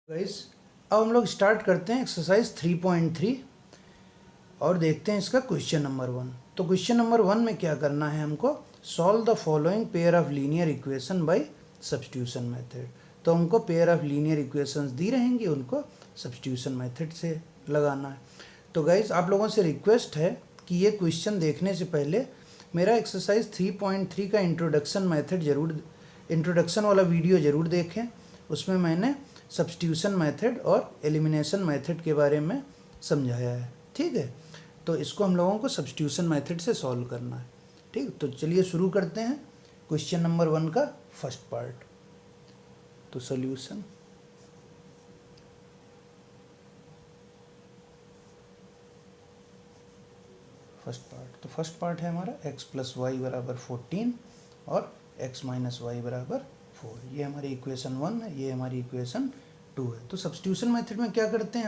Guys अब हम लोग स्टार्ट करते हैं एक्सरसाइज 3.3 और देखते हैं इसका क्वेश्चन नंबर 1। तो क्वेश्चन नंबर 1 में क्या करना है हमको, solve the following pair of linear equation by substitution method. तो हमको पेयर ऑफ लीनियर इक्वेशंस दी रहेंगी, उनको सब्स्टिट्यूशन मेथड से लगाना है। तो गाइस आप लोगों से रिक्वेस्ट है कि ये क्वेश्चन देखने से पहले मेरा एक्सरसाइज 3.3 का इंट्रोडक्शन वाला वीडियो ज़रूर देखें। उसमें मैंने सब्स्टिट्यूशन मेथड और एलिमिनेशन मेथड के बारे में समझाया है, ठीक है। तो इसको हम लोगों को सब्स्टिट्यूशन मेथड से सॉल्व करना है, ठीक। तो चलिए शुरू करते हैं क्वेश्चन नंबर 1 का फर्स्ट पार्ट। तो सॉल्यूशन, तो फर्स्ट पार्ट है हमारा x प्लस वाई बराबर 14 और x माइनस वाई बराबर 4। ये हमारी इक्वेशन 1 है, ये हमारी इक्वेशन 2 है। तो सब्स्टिट्यूशन मेथड में क्या करते हैं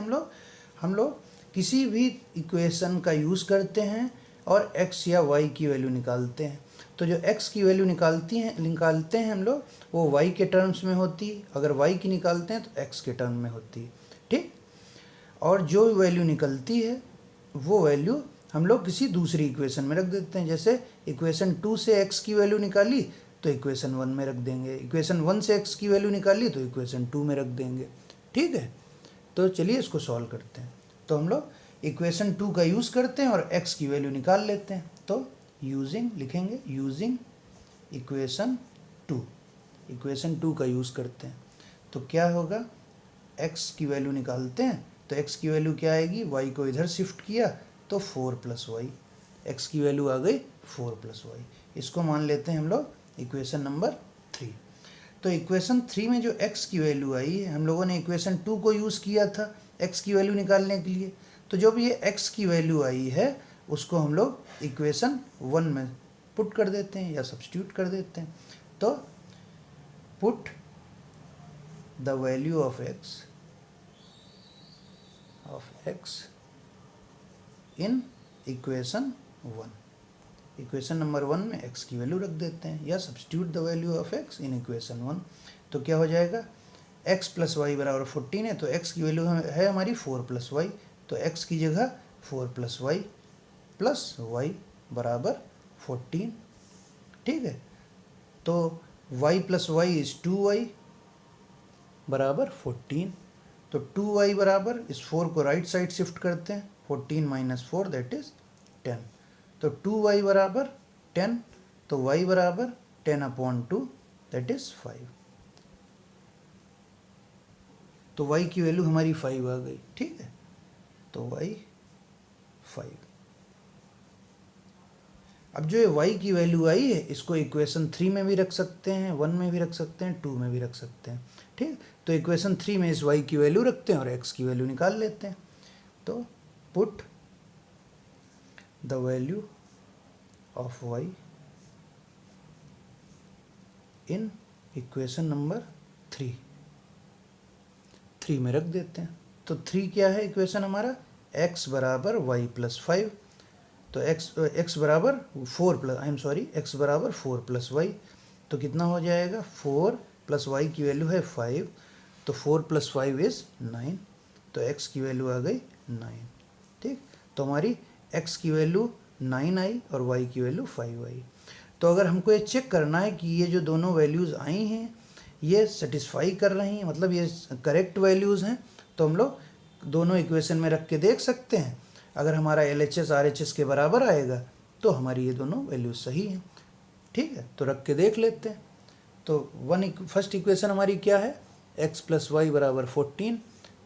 हम लोग किसी भी इक्वेशन का यूज़ करते हैं और x या y की वैल्यू निकालते हैं। तो जो x की वैल्यू निकालते हैं हम लोग, वो y के टर्म्स में होती है। अगर y की निकालते हैं तो x के टर्म में होती है, ठीक। और जो वैल्यू निकलती है वो वैल्यू हम लोग किसी दूसरी इक्वेशन में रख देते हैं। जैसे इक्वेशन 2 से x की वैल्यू निकाली तो इक्वेशन 1 में रख देंगे, इक्वेशन 1 से x की वैल्यू निकाली तो इक्वेशन 2 में रख देंगे, ठीक है। तो चलिए इसको सॉल्व करते हैं। तो हम लोग इक्वेशन 2 का यूज़ करते हैं और x की वैल्यू निकाल लेते हैं। तो लिखेंगे यूजिंग इक्वेशन 2 का यूज़ करते हैं। तो क्या होगा, x की वैल्यू निकालते हैं तो x की वैल्यू क्या आएगी, y को इधर शिफ्ट किया तो 4 प्लस वाई, x की वैल्यू आ गई 4 प्लस वाई। इसको मान लेते हैं हम लोग इक्वेशन नंबर 3। तो इक्वेशन 3 में जो x की वैल्यू आई है, हम लोगों ने इक्वेशन 2 को यूज़ किया था x की वैल्यू निकालने के लिए। तो जब ये x की वैल्यू आई है उसको हम लोग इक्वेशन 1 में पुट कर देते हैं या सब्स्टिट्यूट कर देते हैं। तो put the value of x in equation 1। Equation number 1 में x की वैल्यू रख देते हैं या substitute the value of x in equation 1। तो क्या हो जाएगा, x प्लस वाई बराबर 14 है, तो x की वैल्यू है हमारी 4 प्लस वाई। तो x की जगह 4 प्लस वाई बराबर 14, ठीक है। तो y plus Y is 2y बराबर 14। तो 2y बराबर, इस 4 को राइट साइड शिफ्ट करते हैं, 14 माइनस 4 दैट इज 10। तो 2y बराबर 10, तो y बराबर 10/2 दैट इज 5। तो y की वैल्यू हमारी 5 आ गई, ठीक है। तो y 5। अब जो ये y की वैल्यू आई है इसको इक्वेशन 3 में भी रख सकते हैं, 1 में भी रख सकते हैं, 2 में भी रख सकते हैं, ठीक। तो इक्वेशन 3 में इस y की वैल्यू रखते हैं और x की वैल्यू निकाल लेते हैं। तो put the value of y in equation number 3 में रख देते हैं। तो 3 क्या है इक्वेशन हमारा, x बराबर y प्लस 5। तो x बराबर 4 प्लस वाई। तो कितना हो जाएगा, 4 प्लस वाई की वैल्यू है 5, तो 4 प्लस 5 इज़ 9। तो x की वैल्यू आ गई 9, ठीक। तो हमारी x की वैल्यू 9 आई और y की वैल्यू 5 आई। तो अगर हमको ये चेक करना है कि ये जो दोनों वैल्यूज़ आई हैं ये सेटिस्फाई कर रही हैं, मतलब ये करेक्ट वैल्यूज़ हैं, तो हम लोग दोनों इक्वेशन में रख के देख सकते हैं। अगर हमारा LHS RHS के बराबर आएगा तो हमारी ये दोनों वैल्यूज सही हैं, ठीक है। तो रख के देख लेते हैं। तो फर्स्ट इक्वेशन हमारी क्या है, x प्लस वाई बराबर 14।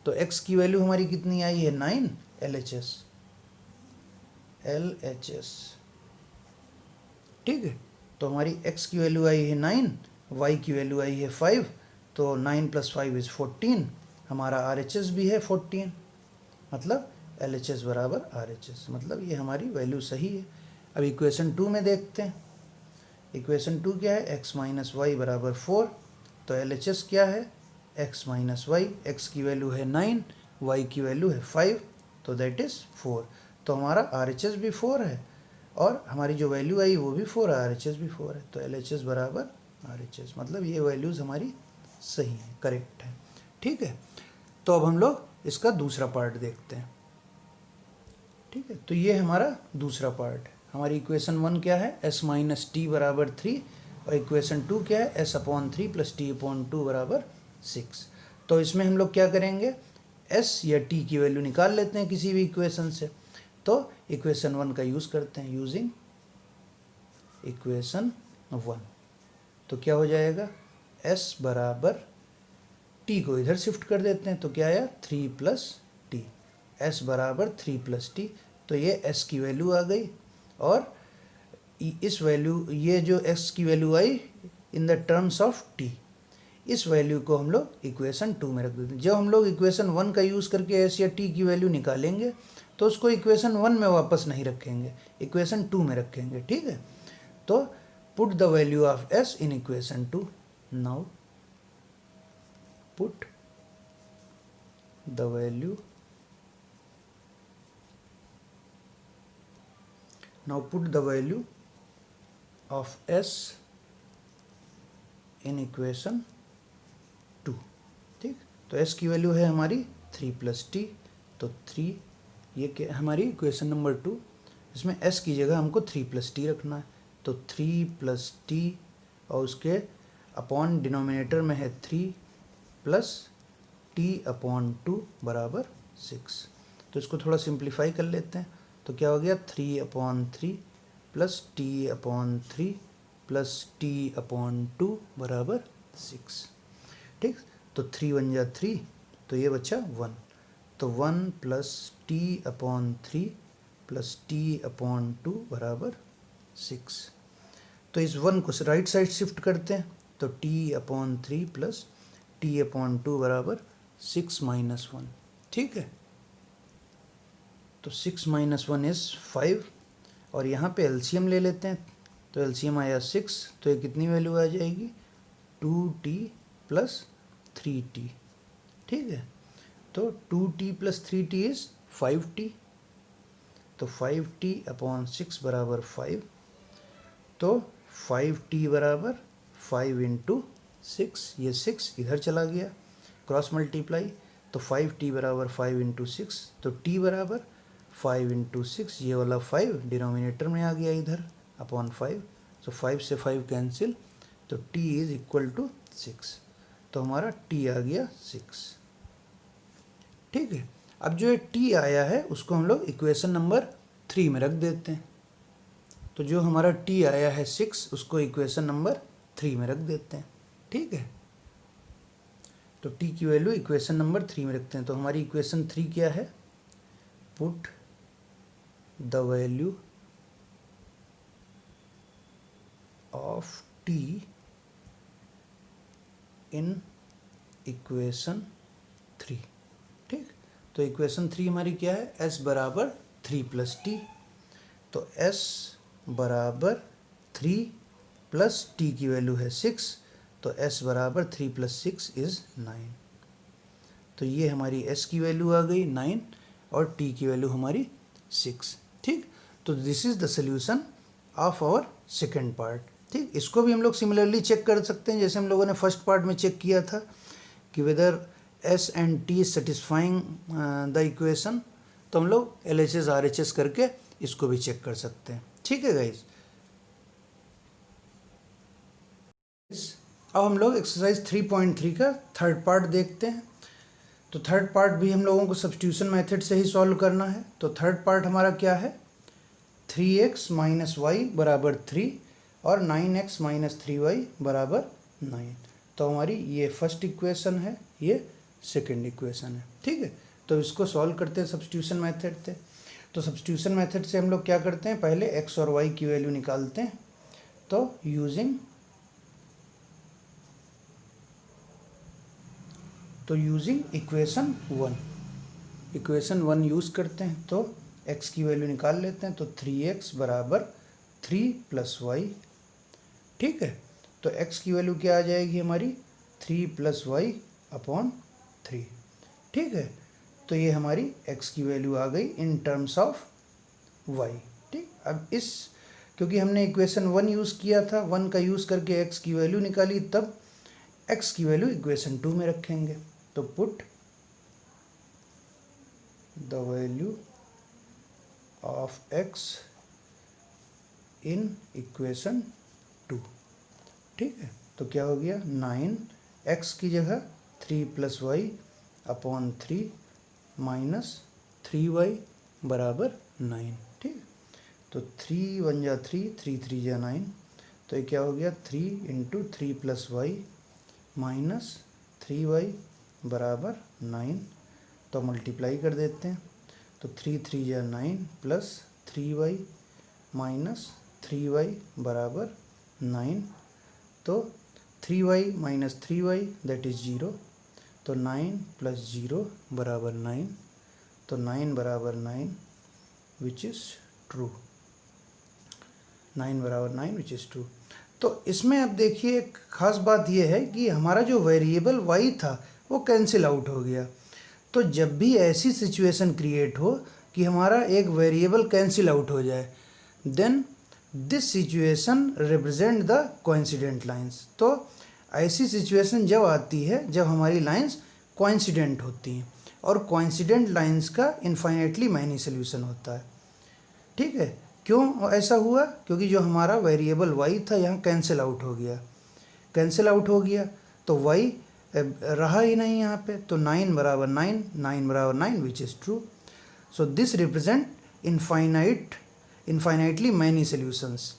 तो x की वैल्यू हमारी कितनी आई है, 9 LHS, ठीक है। तो हमारी x की वैल्यू आई है 9, y की वैल्यू आई है 5। तो 9 प्लस 5 इज़ 14। हमारा RHS भी है 14, मतलब LHS बराबर RHS, मतलब ये हमारी वैल्यू सही है। अब इक्वेशन 2 में देखते हैं। इक्वेशन 2 क्या है, x माइनस वाई बराबर 4। तो LHS क्या है, x माइनस वाई, x की वैल्यू है 9, y की वैल्यू है 5, तो दैट इज़ 4। तो हमारा RHS भी 4 है और हमारी जो वैल्यू आई वो भी 4 है, RHS भी 4 है। तो LHS बराबर RHS, मतलब ये वैल्यूज़ हमारी सही हैं, करेक्ट है, ठीक है। तो अब हम लोग इसका दूसरा पार्ट देखते हैं। ठीक है, तो ये हमारा दूसरा पार्ट है। हमारी इक्वेशन 1 क्या है, s माइनस टी बराबर 3, और इक्वेशन 2 क्या है, s upon 3 plus T upon 2 बराबर 6। तो इसमें हम लोग क्या करेंगे, s या t की वैल्यू निकाल लेते हैं किसी भी इक्वेशन से। तो इक्वेशन 1 का यूज़ करते हैं, यूजिंग इक्वेशन 1। तो क्या हो जाएगा, s बराबर t को इधर शिफ्ट कर देते हैं, तो क्या आया 3 प्लस टी, s बराबर 3 प्लस टी। तो ये s की वैल्यू आ गई, और इस वैल्यू, ये जो x की value I in the terms of t, इस वैल्यू को हम लोग इक्वेशन 2 में रख देते हैं। जब हम लोग इक्वेशन 1 का यूज़ करके s या t की वैल्यू निकालेंगे तो उसको इक्वेशन 1 में वापस नहीं रखेंगे, इक्वेशन 2 में रखेंगे। ठीक है, तो put the value of s in equation 2। Now put the value, now put the value of s in equation 2। ठीक, तो s की वैल्यू है हमारी 3 प्लस टी, तो 3, ये क्या हमारी इक्वेशन नंबर 2, इसमें s की जगह हमको 3 प्लस टी रखना है। तो 3 प्लस टी, और उसके अपॉन डिनोमिनेटर में है 3 प्लस टी अपॉन 2 बराबर 6। तो इसको थोड़ा सिंप्लीफाई कर लेते हैं, तो क्या हो गया 3 upon 3 plus T upon 3 plus T upon 2 बराबर 6। ठीक, तो 3 1 जा 3, तो ये बचा 1, तो 1 plus T upon 3 plus T upon 2 बराबर 6। तो इस 1 को राइट साइड शिफ्ट करते हैं, तो T upon 3 plus T upon 2 बराबर 6 माइनस 1। ठीक है, तो 6 माइनस 1 इज़ 5, और यहाँ पे एलसीएम ले लेते हैं, तो एलसीएम आया 6, तो ये कितनी वैल्यू आ जाएगी, 2t प्लस 3t। ठीक है, तो 2t plus 3t is 5t, तो 5t अपॉन 6 बराबर 5, तो 5t बराबर 5 इंटू 6, ये 6 इधर चला गया क्रॉस मल्टीप्लाई, तो 5t बराबर 5 इंटू 6, तो t बराबर 5 इंटू 6, ये वाला 5 डिनोमिनेटर में आ गया इधर अपॉन 5, तो 5 से 5 कैंसिल, तो t इज इक्वल टू 6, तो हमारा t आ गया 6। ठीक है, अब जो ये t आया है उसको हम लोग इक्वेशन नंबर 3 में रख देते हैं। तो जो हमारा t आया है 6, उसको इक्वेशन नंबर 3 में रख देते हैं। ठीक है, तो t की वैल्यू इक्वेशन नंबर 3 में रखते हैं। तो हमारी इक्वेशन 3 क्या है, put the value of t in equation 3। ठीक, तो इक्वेशन 3 हमारी क्या है, s बराबर 3 प्लस टी, तो s बराबर 3 प्लस टी की वैल्यू है 6, तो s बराबर 3 प्लस 6 इज़ 9। तो ये हमारी s की वैल्यू आ गई 9, और t की वैल्यू हमारी 6। ठीक, तो this is the solution of our second part. ठीक, इसको भी हम लोग सिमिलरली चेक कर सकते हैं, जैसे हम लोगों ने फर्स्ट पार्ट में चेक किया था कि whether s and t satisfying the equation, तो हम लोग LHS RHS करके इसको भी चेक कर सकते हैं। ठीक है गाइज, अब हम लोग एक्सरसाइज 3.3 का थर्ड पार्ट देखते हैं। तो थर्ड पार्ट भी हम लोगों को सब्स्टिट्यूशन मेथड से ही सॉल्व करना है। तो थर्ड पार्ट हमारा क्या है, 3x माइनस वाई बराबर 3 और 9x माइनस 3y बराबर 9। तो हमारी ये फर्स्ट इक्वेशन है, ये सेकंड इक्वेशन है। ठीक है, तो इसको सॉल्व करते हैं सब्स्टिट्यूशन मेथड से। तो सब्स्टिट्यूशन मेथड से हम लोग क्या करते हैं, पहले x और y की वैल्यू निकालते हैं। तो यूजिंग इक्वेशन 1 यूज़ करते हैं। तो x की वैल्यू निकाल लेते हैं, तो 3x बराबर 3 प्लस वाई। ठीक है, तो x की वैल्यू क्या आ जाएगी हमारी, 3 प्लस वाई अपॉन 3। ठीक है, तो ये हमारी x की वैल्यू आ गई इन टर्म्स ऑफ y। ठीक, अब इस, क्योंकि हमने इक्वेशन 1 यूज़ किया था, 1 का यूज़ करके x की वैल्यू निकाली, तब x की वैल्यू इक्वेशन 2 में रखेंगे। तो put the value of x in equation 2। ठीक है, तो क्या हो गया 9 एक्स की जगह 3 + y अपॉन 3 माइनस 3y बराबर 9। ठीक, तो 3 × 1 = 3, 3 × 3 = 9, तो ये क्या हो गया 3 × 3 + y माइनस 3y बराबर 9। तो मल्टीप्लाई कर देते हैं, तो 3 × 3 = 9 प्लस 3y माइनस 3y बराबर 9। तो 3y minus 3y that is 0, तो 9 + 0 बराबर 9, तो 9 बराबर 9 विच इज़ ट्रू। 9 बराबर 9 विच इज़ ट्रू। तो इसमें अब देखिए एक ख़ास बात यह है कि हमारा जो वेरिएबल y था वो कैंसिल आउट हो गया। तो जब भी ऐसी सिचुएशन क्रिएट हो कि हमारा एक वेरिएबल कैंसिल आउट हो जाए, then this situation represent the coincident lines. तो ऐसी सिचुएशन जब आती है जब हमारी लाइंस कोइंसिडेंट होती हैं, और कोइंसिडेंट लाइंस का इनफाइनाइटली मैनी सोल्यूशन होता है। ठीक है, क्यों ऐसा हुआ? क्योंकि जो हमारा वेरिएबल y था यहाँ कैंसिल आउट हो गया, कैंसिल आउट हो गया तो y रहा ही नहीं यहाँ पे। तो 9 बराबर 9, 9 बराबर 9 विच is true. So this represent infinitely many solutions.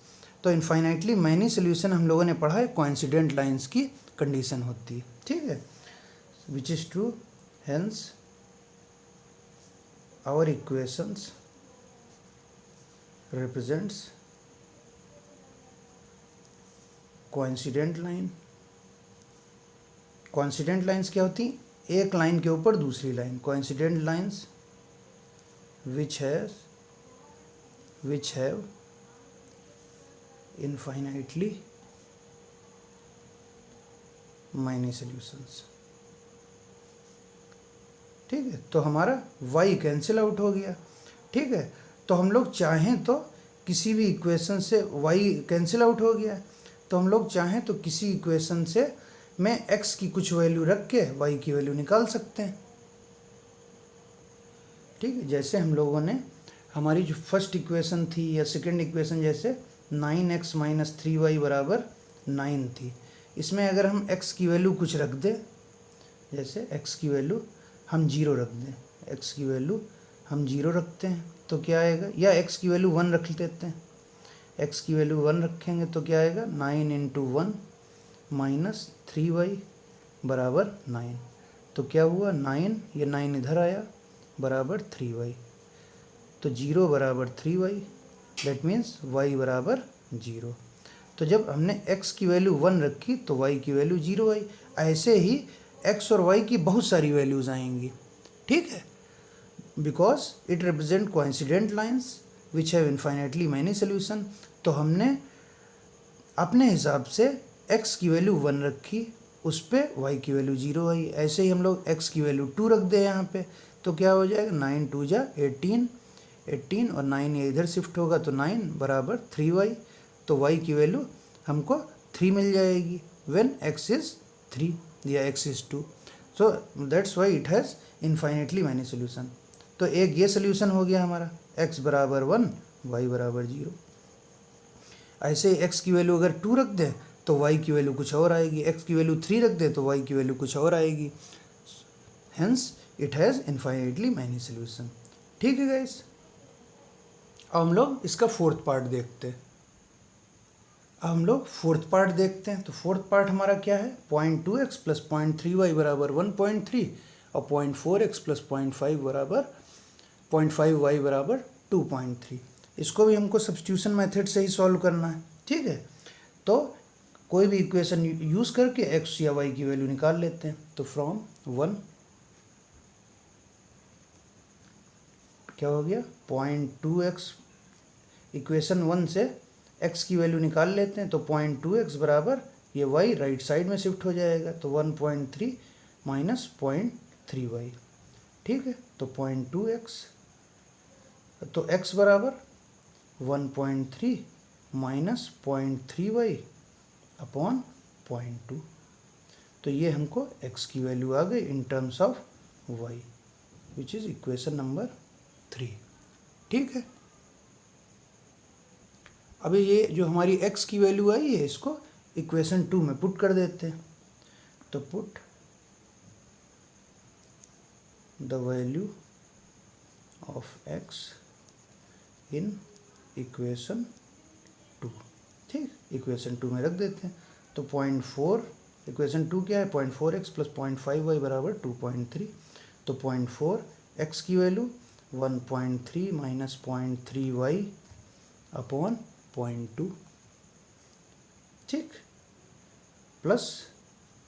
तो इनफाइनाइटली मैनी सोल्यूशन हम लोगों ने पढ़ा है कोइंसिडेंट लाइंस की कंडीशन होती है। ठीक है, which is true, hence our equations represents coincident line. Coincident lines क्या होती? एक लाइन के ऊपर दूसरी line. Coincident lines which have infinitely many solutions। ठीक है, तो हमारा y कैंसिल आउट हो गया। ठीक है, तो हम लोग चाहें तो किसी भी इक्वेशन से y कैंसिल आउट हो गया, तो हम लोग चाहें तो किसी इक्वेशन से मैं x की कुछ वैल्यू रख के y की वैल्यू निकाल सकते हैं। ठीक है, जैसे हम लोगों ने हमारी जो फर्स्ट इक्वेशन थी या सेकंड इक्वेशन, जैसे 9x - 3y बराबर 9 थी, इसमें अगर हम x की वैल्यू कुछ रख दें, जैसे x की वैल्यू हम 0 रख दें, x की वैल्यू हम 0 रखते हैं तो क्या आएगा, या x की वैल्यू 1 रख लेते हैं, x की वैल्यू 1 रखेंगे तो क्या आएगा 9 × 1 माइनस 3y बराबर 9। तो क्या हुआ 9, ये 9 इधर आया बराबर 3y, तो 0 बराबर 3y, दैट मीन्स y बराबर 0। तो जब हमने x की वैल्यू 1 रखी तो y की वैल्यू 0 आई। ऐसे ही x और y की बहुत सारी वैल्यूज़ आएंगी। ठीक है, because it represent coincident lines which have infinitely many solution. तो हमने अपने हिसाब से x की वैल्यू 1 रखी, उस पर y की वैल्यू 0 आई। ऐसे ही हम लोग x की वैल्यू 2 रख दें यहाँ पे, तो क्या हो जाएगा 9 × 2 = 18 और 9 ये इधर शिफ्ट होगा तो 9 बराबर 3y। तो y की वैल्यू हमको 3 मिल जाएगी व्हेन x इज़ 3 या x is 2। So that's why it has infinitely many solution. तो एक ये सोल्यूशन हो गया हमारा, x बराबर 1, y बराबर 0। ऐसे x की वैल्यू अगर 2 रख दें तो y की वैल्यू कुछ और आएगी, x की वैल्यू 3 रख दें तो y की वैल्यू कुछ और आएगी। Hence it has infinitely many solution. ठीक है गाइस, अब हम लोग इसका फोर्थ पार्ट देखते हैं। तो फोर्थ पार्ट हमारा क्या है, 0.2x + 0.3y बराबर 1.3 और 0.4x + 0.5 बराबर 0.5y बराबर 2.3। इसको भी हमको सब्स्टिट्यूशन मेथड से ही सॉल्व करना है। ठीक है, तो कोई भी इक्वेशन यूज़ करके x या y की वैल्यू निकाल लेते हैं। तो फ्रॉम 1 क्या हो गया 0.2x, इक्वेशन 1 से x की वैल्यू निकाल लेते हैं, तो 0.2x बराबर ये y राइट साइड में शिफ्ट हो जाएगा, तो 1.3 माइनस 0.3y। ठीक है, तो 0.2x, तो x बराबर 1.3 माइनस 0.3y अपॉन 0.2। तो ये हमको x की वैल्यू आ गई in terms of y। Which is equation number 3। ठीक है, अब ये जो हमारी x की वैल्यू आई है इसको इक्वेशन 2 में पुट कर देते हैं। तो put the value of x in equation 2। ठीक, इक्वेशन 2 में रख देते हैं। तो 0.4, इक्वेशन 2 क्या है, 0.4x प्लस 0.5y बराबर 2.3। तो 0.4 x की वैल्यू 1.3 माइनस 0.3y अपॉन 0.2, ठीक, प्लस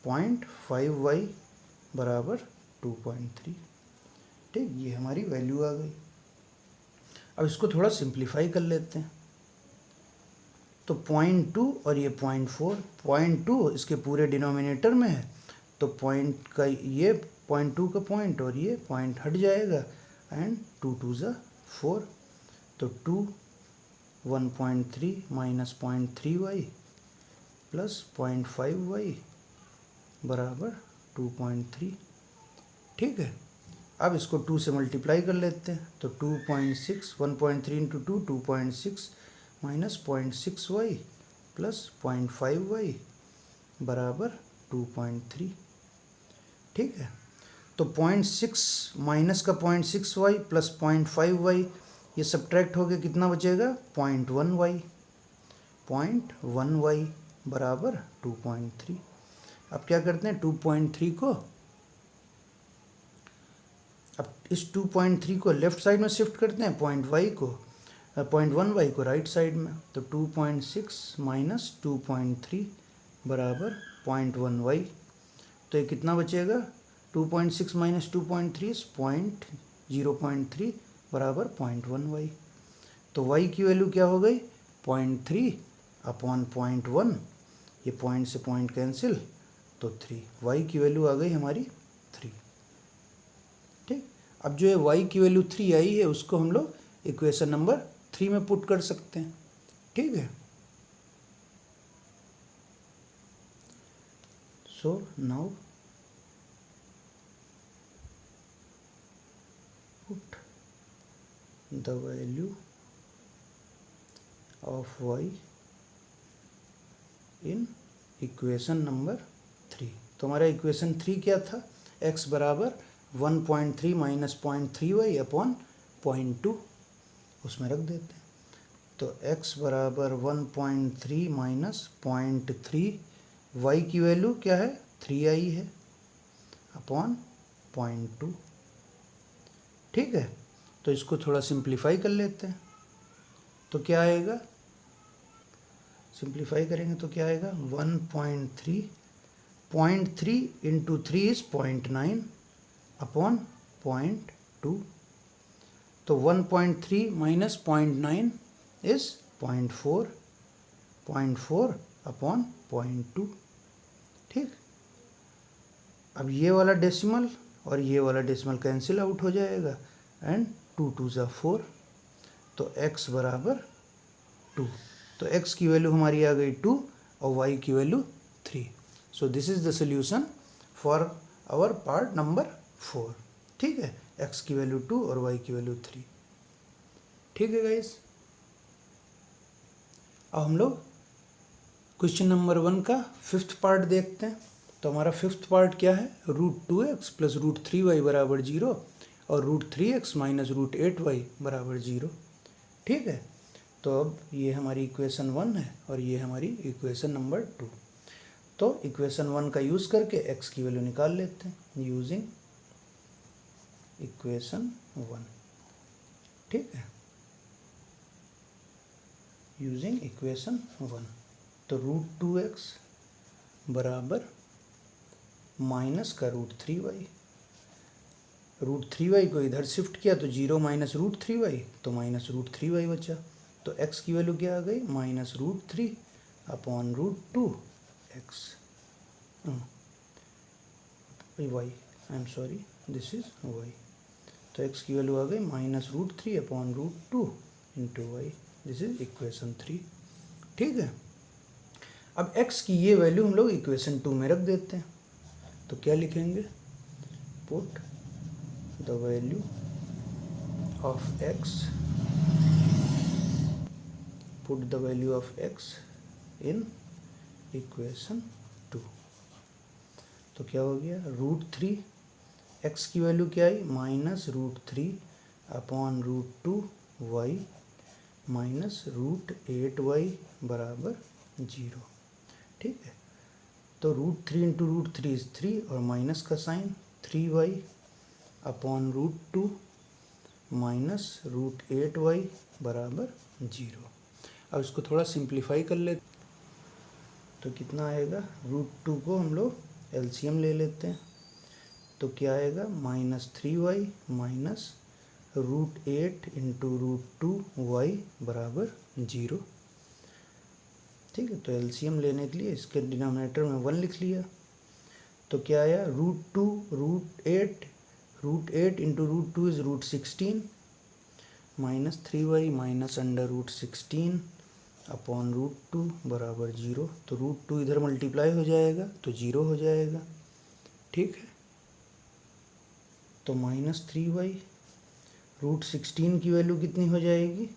0.5y बराबर 2.3। ठीक, ये हमारी वैल्यू आ गई। अब इसको थोड़ा सिंप्लीफाई कर लेते हैं। तो 0.2 और ये 0.4, 0.2 इसके पूरे डिनोमिनेटर में है, तो पॉइंट का ये 0.2 का पॉइंट और ये पॉइंट हट जाएगा, एंड 2 2 ज़ा 4। तो 2 1.3 माइनस 0.3y प्लस 0.5y बराबर 2.3। ठीक है, अब इसको 2 से मल्टीप्लाई कर लेते हैं। तो 2.6, 1.3 into 2 2.6 minus 0.6y plus 0.5y बराबर 2.3। ठीक है, तो 0.6 माइनस का 0.6y प्लस 0.5y ये सब्ट्रैक्ट होके कितना बचेगा, 0.1y, 0.1y बराबर 2.3। अब क्या करते हैं, 2.3 को, अब इस 2.3 को लेफ्ट साइड में शिफ्ट करते हैं, 0.1y को राइट साइड में। तो 2.6 माइनस 2.3 बराबर 0.1y। तो ये कितना बचेगा, 2.6 माइनस 2.3 0.3 बराबर 0.1y। तो y की वैल्यू क्या हो गई, 0.3 अपॉन 0.1, ये पॉइंट से पॉइंट कैंसिल, तो 3। y की वैल्यू आ गई हमारी 3। ठीक, अब जो है y की वैल्यू 3 आई है उसको हम लोग इक्वेशन नंबर 3 में पुट कर सकते हैं। ठीक है, so now put the value of y in equation number 3। तो हमारा इक्वेशन 3 क्या था, x बराबर 1.3 माइनस 0.3y अपॉन 0.2, उसमें रख देते हैं। तो x बराबर 1.3 माइनस 0.3, y की वैल्यू क्या है, 3 आई है, अपॉन 0.2। ठीक है, तो इसको थोड़ा सिंप्लीफाई कर लेते हैं। तो क्या आएगा, सिंप्लीफाई करेंगे तो क्या आएगा, 1.3, 0.3 इंटू 3 इज 0.9 अपॉन 0.2। तो 1.3 माइनस 0.9 इज 0.4, 0.4 अपॉन 0.2। ठीक, अब ये वाला डेसिमल और ये वाला डेसिमल कैंसिल आउट हो जाएगा, एंड 2 2 ज़ा 4। तो x बराबर 2। तो x की वैल्यू हमारी आ गई 2 और y की value 3। So this is the solution for our part number 4। ठीक है, x की वैल्यू 2 और y की वैल्यू 3। ठीक है गाइस, अब हम लोग क्वेश्चन नंबर 1 का 5th पार्ट देखते हैं। तो हमारा 5th पार्ट क्या है, √2x प्लस √3y बराबर 0 और √3x माइनस √8y बराबर 0। ठीक है, तो अब ये हमारी इक्वेशन 1 है और ये हमारी इक्वेशन नंबर 2। तो इक्वेशन 1 का यूज़ करके x की वैल्यू निकाल लेते हैं यूजिंग इक्वेशन 1। ठीक है, यूजिंग इक्वेशन 1। तो √2x बराबर माइनस का √3y, √3y को इधर शिफ्ट किया तो 0 माइनस √3y, तो माइनस √3y बचा। तो x की वैल्यू क्या आ गई, minus √3 upon √2x y, I am sorry, this is y। तो x की वैल्यू आ गई minus √3 upon √2 into y, this is equation 3। ठीक है, अब x की ये वैल्यू हम लोग इक्वेशन 2 में रख देते हैं। तो क्या लिखेंगे, put the value of x, put the value of x in equation 2। तो क्या हो गया, √3, एक्स की वैल्यू क्या आई -√3 अपॉन √2 वाई माइनस √8y बराबर 0। ठीक है, तो √3 इंटू √3 इज 3 और माइनस का sign 3y upon √2 minus √8y बराबर 0। अब इसको थोड़ा सिंप्लीफाई कर लेते, तो कितना आएगा, √2 को हम लोग एलसीएम ले लेते हैं, तो क्या आएगा -3y माइनस √8 इंटू √2 वाई बराबर 0। ठीक है, तो एलसीएम लेने के लिए इसके डिनोमिनेटर में 1 लिख लिया, तो क्या आया √8 into √2 is √16 minus 3y minus √16 upon √2 बराबर 0। तो √2 इधर मल्टीप्लाई हो जाएगा तो 0 हो जाएगा। ठीक है, तो -3y, √16 की वैल्यू कितनी हो जाएगी,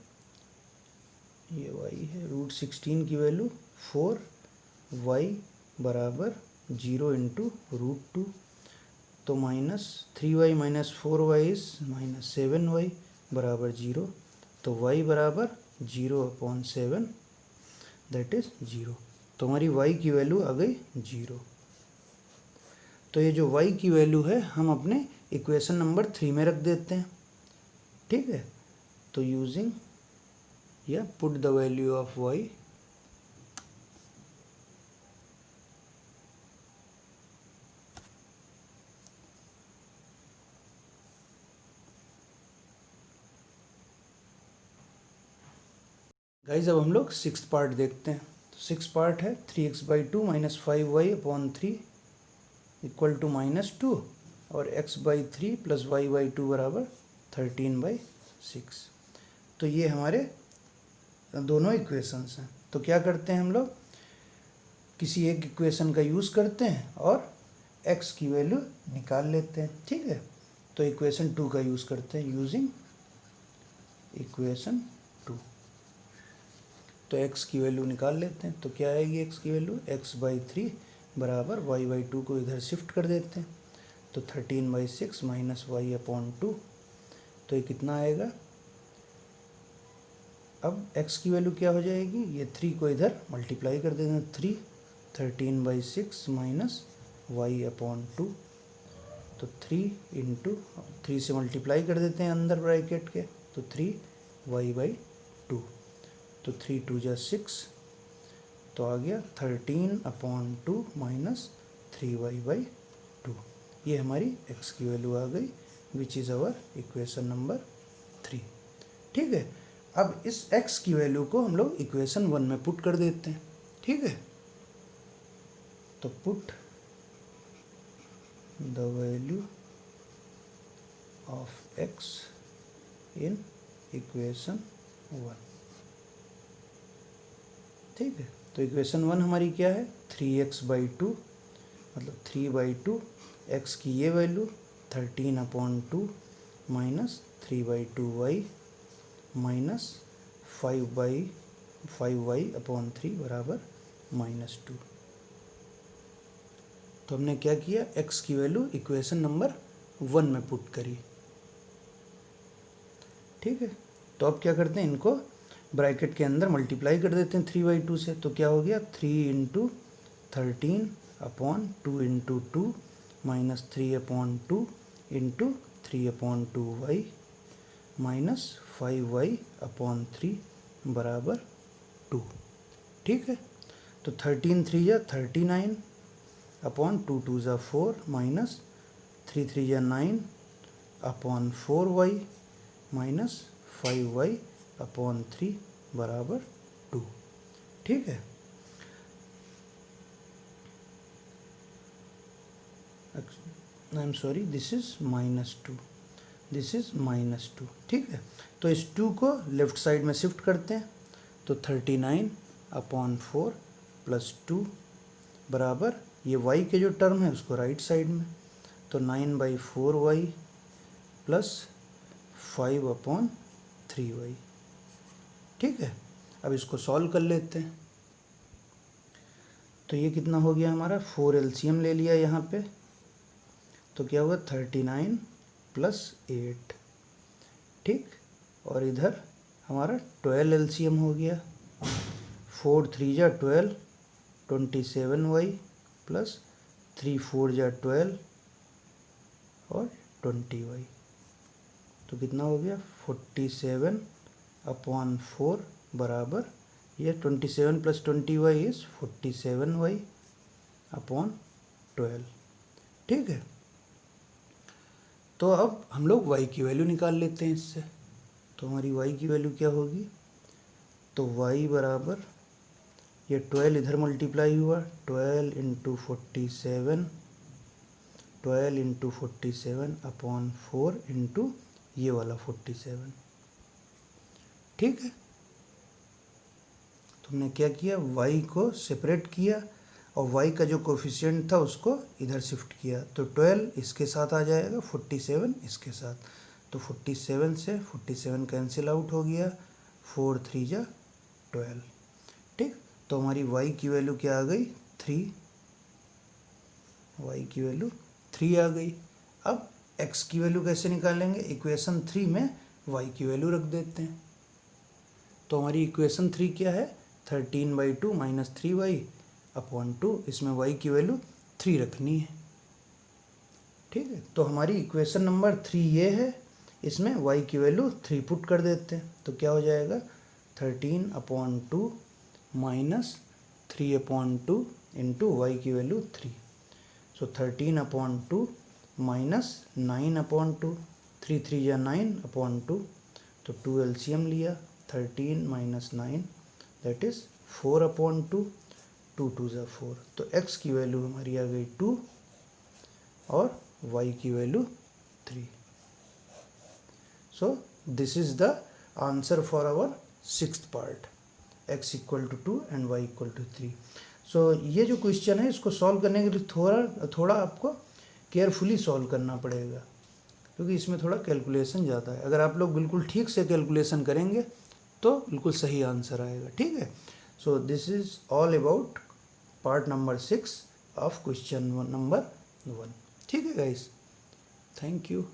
ये y है, √16 की वैल्यू 4y बराबर 0 इंटू √2, तो -3y minus 4y is -7y बराबर 0, तो y बराबर 0 अपॉन 7 दैट इज 0। तो हमारी y की वैल्यू आ गई 0। तो ये जो y की वैल्यू है हम अपने इक्वेशन नंबर 3 में रख देते हैं। ठीक है, तो यूजिंग या put the value of y guys. अब हम लोग 6th पार्ट देखते हैं। तो 6th पार्ट है 3x/2 minus 5y upon 3 equal to -2 और x/3 प्लस y/2 बराबर 13/6। तो ये हमारे दोनों इक्वेशंस हैं। तो क्या करते हैं हम लोग, किसी एक इक्वेशन का यूज़ करते हैं और x की वैल्यू निकाल लेते हैं। ठीक है, तो इक्वेशन 2 का यूज़ करते हैं, यूजिंग इक्वेशन 2। तो x की वैल्यू निकाल लेते हैं, तो क्या आएगी x की वैल्यू, x/3 बराबर y/2 को इधर शिफ्ट कर देते हैं, तो 13/6 माइनस y/2। तो ये कितना आएगा, अब x की वैल्यू क्या हो जाएगी, ये 3 को इधर मल्टीप्लाई कर देते हैं, 13/6 माइनस y/2, तो 3 इंटू 3 से मल्टीप्लाई कर देते हैं अंदर ब्रैकेट के, तो 3y/2, तो 3 2 जा 6, तो आ गया 13/2 माइनस 3y/2। ये हमारी x की वैल्यू आ गई, which is our equation number 3। ठीक है, अब इस x की वैल्यू को हम लोग इक्वेशन 1 में पुट कर देते हैं। ठीक है, तो put the value of x in equation 1। ठीक है, तो इक्वेशन 1 हमारी क्या है, 3x/2 मतलब 3/2, x की ये value 13/2 minus 3/2y minus 5y/3 बराबर -2। तो हमने क्या किया, x की वैल्यू इक्वेशन नंबर 1 में पुट करी। ठीक है, तो अब क्या करते हैं, इनको ब्रैकेट के अंदर मल्टीप्लाई कर देते हैं 3/2 से, तो क्या हो गया, 3 into 13/2 into 2 minus 3/2 into 3/2y minus 5y/3 बराबर 2। ठीक है, तो 13 3 जा 39 अपॉन 2 2 जा 4 माइनस 3 3 जा 9 अपॉन 4y माइनस 5y/3 बराबर 2। ठीक है, I am sorry, this is -2, this is -2। ठीक है, तो इस 2 को लेफ्ट साइड में शिफ्ट करते हैं, तो 39/4 प्लस 2 बराबर, ये y के जो टर्म है उसको राइट साइड में, तो 9/4y प्लस 5/3y। ठीक है, अब इसको सॉल्व कर लेते हैं। तो ये कितना हो गया हमारा, 4 एलसीएम ले लिया यहाँ पे, तो क्या होगा 39 + 8। ठीक, और इधर हमारा 12 एलसीएम हो गया, 4 3 जा 12, 27y प्लस 3 4 जा 12 और 20y। तो कितना हो गया 47/4 बराबर, ये 27 + 20y इज़ 47y/12। ठीक है, तो अब हम लोग y की वैल्यू निकाल लेते हैं इससे। तो हमारी y की वैल्यू क्या होगी, तो y बराबर, ये 12 इधर मल्टीप्लाई हुआ, 12 × 47, 12 × 47/4 इंटू ये वाला 47। ठीक है, तुमने क्या किया, y को सेपरेट किया और y का जो कोफिशिएंट था उसको इधर शिफ्ट किया। तो 12 इसके साथ आ जाएगा, 47 इसके साथ, तो 47 से 47 कैंसिल आउट हो गया, 4 3 जा 12। ठीक, तो हमारी y की वैल्यू क्या आ गई, 3। y की वैल्यू 3 आ गई। अब x की वैल्यू कैसे निकालेंगे, इक्वेशन 3 में y की वैल्यू रख देते हैं। तो हमारी इक्वेशन 3 क्या है, 13/2 - 3y/2, इसमें y की वैल्यू 3 रखनी है। ठीक है, तो हमारी इक्वेशन नंबर 3 ये है, इसमें y की वैल्यू 3 पुट कर देते हैं। तो क्या हो जाएगा 13/2 - 3/2 इंटू y की वैल्यू 3। सो 13/2 - 9/2, 3 3 या 9/2, तो 2 एलसीएम लिया, 13 - 9 दैट इज़ 4/2, 2 2 ज़ा 4। तो x की वैल्यू हमारी आ गई 2 और y की value 3। So this is the answer for our 6th part, x = 2 and y = 3। सो ये जो क्वेश्चन है इसको सॉल्व करने के लिए थोड़ा आपको केयरफुली सॉल्व करना पड़ेगा, क्योंकि इसमें थोड़ा कैलकुलेशन ज़्यादा है। अगर आप लोग बिल्कुल ठीक से कैलकुलेशन करेंगे तो बिल्कुल सही आंसर आएगा। ठीक है, सो this is all about part number 6 of question number 1। ठीक है गाइस, थैंक यू।